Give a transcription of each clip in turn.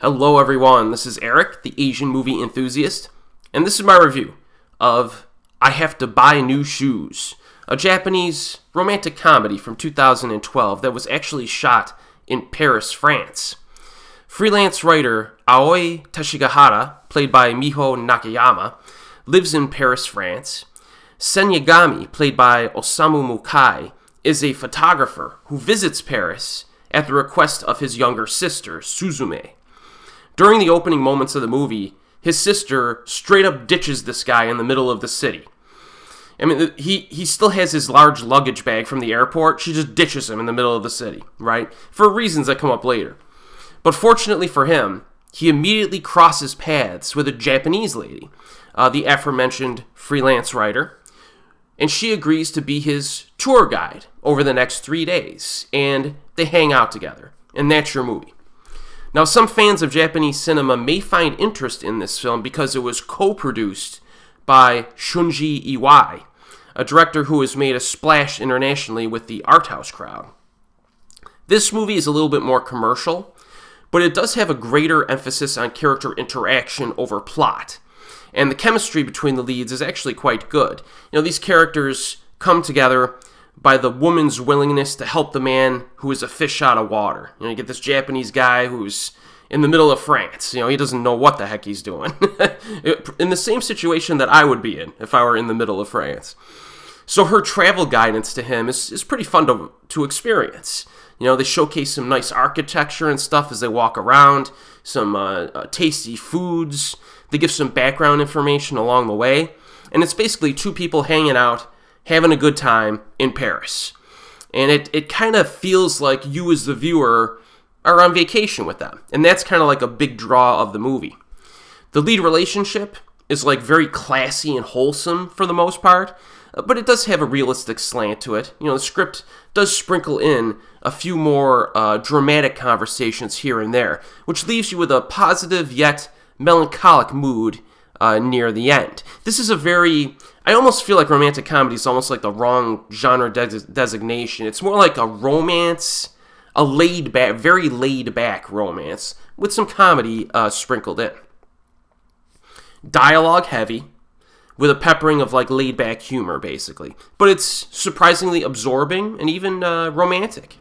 Hello everyone, this is Erik, the Asian movie enthusiast, and this is my review of I Have to Buy New Shoes, a Japanese romantic comedy from 2012 that was actually shot in Paris, France. Freelance writer Aoi Teshigahara, played by Miho Nakayama, lives in Paris, France. Sen Yagami, played by Osamu Mukai, is a photographer who visits Paris at the request of his younger sister, Suzume. During the opening moments of the movie, his sister straight up ditches this guy in the middle of the city. I mean, he still has his large luggage bag from the airport. She just ditches him in the middle of the city, right? For reasons that come up later. But fortunately for him, he immediately crosses paths with a Japanese lady, the aforementioned freelance writer, and she agrees to be his tour guide over the next 3 days, and they hang out together. And that's your movie. Now, some fans of Japanese cinema may find interest in this film because it was co-produced by Shunji Iwai, a director who has made a splash internationally with the art house crowd. This movie is a little bit more commercial, but it does have a greater emphasis on character interaction over plot. And the chemistry between the leads is actually quite good. You know, these characters come together by the woman's willingness to help the man who is a fish out of water. You know, you get this Japanese guy who's in the middle of France. You know, he doesn't know what the heck he's doing. In the same situation that I would be in if I were in the middle of France. So her travel guidance to him is pretty fun to experience. You know, they showcase some nice architecture and stuff as they walk around, some tasty foods. They give some background information along the way. And it's basically two people hanging out, having a good time in Paris. And it kind of feels like you as the viewer are on vacation with them. And that's kind of like a big draw of the movie. The lead relationship is like very classy and wholesome for the most part, but it does have a realistic slant to it. You know, the script does sprinkle in a few more dramatic conversations here and there, which leaves you with a positive yet melancholic mood near the end. This is a very... I almost feel like romantic comedy is almost like the wrong genre designation. It's more like a romance, a laid-back, very laid-back romance with some comedy sprinkled in. Dialogue heavy, with a peppering of like laid-back humor, basically. But it's surprisingly absorbing and even romantic.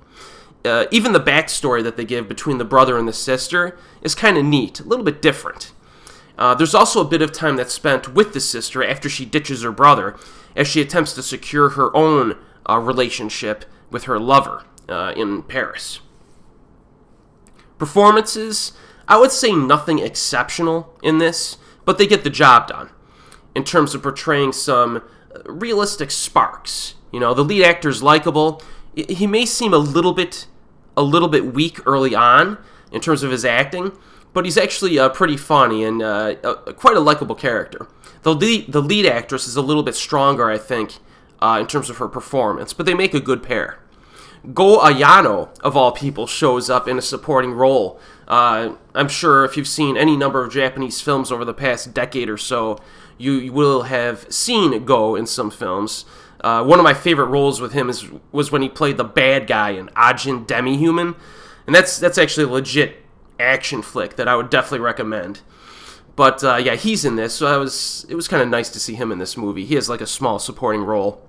Even the backstory that they give between the brother and the sister is kind of neat, a little bit different. There's also a bit of time that's spent with the sister after she ditches her brother, as she attempts to secure her own relationship with her lover in Paris. Performances, I would say nothing exceptional in this, but they get the job done in terms of portraying some realistic sparks. You know, the lead actor is likable. He may seem a little bit weak early on in terms of his acting, but he's actually pretty funny and quite a likable character. The lead actress is a little bit stronger, I think, in terms of her performance, but they make a good pair. Go Ayano, of all people, shows up in a supporting role. I'm sure if you've seen any number of Japanese films over the past decade or so, you will have seen Go in some films. One of my favorite roles with him was when he played the bad guy in Ajin Demi-Human, and that's actually a legit action flick that I would definitely recommend. But yeah, he's in this, so it was kind of nice to see him in this movie. He has like a small supporting role.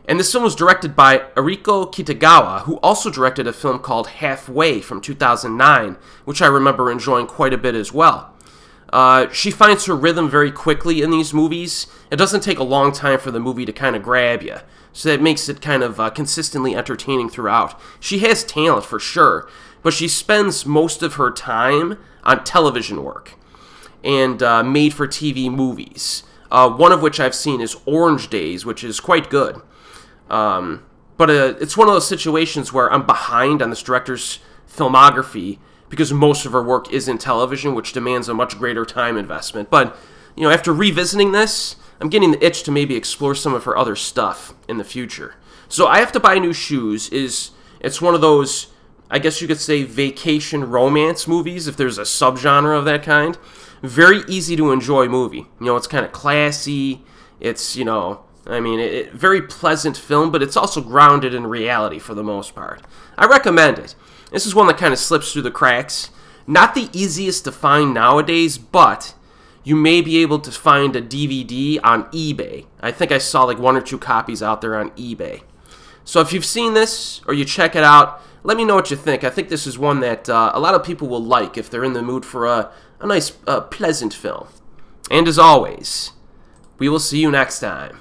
And this film was directed by Eriko Kitagawa, who also directed a film called Halfway from 2009, which I remember enjoying quite a bit as well. She finds her rhythm very quickly in these movies. It doesn't take a long time for the movie to kind of grab you, so that makes it kind of consistently entertaining throughout. She has talent for sure, but she spends most of her time on television work and made-for-TV movies, one of which I've seen is Orange Days, which is quite good. But it's one of those situations where I'm behind on this director's filmography because most of her work is in television, which demands a much greater time investment. But, you know, after revisiting this, I'm getting the itch to maybe explore some of her other stuff in the future. So I Have to Buy New Shoes it's one of those, I guess you could say, vacation romance movies, if there's a subgenre of that kind. Very easy to enjoy movie. You know, it's kind of classy. It's, you know, I mean, very pleasant film, but it's also grounded in reality for the most part. I recommend it. This is one that kind of slips through the cracks. Not the easiest to find nowadays, but you may be able to find a DVD on eBay. I think I saw like 1 or 2 copies out there on eBay. So if you've seen this or you check it out, let me know what you think. I think this is one that a lot of people will like if they're in the mood for a nice, pleasant film. And as always, we will see you next time.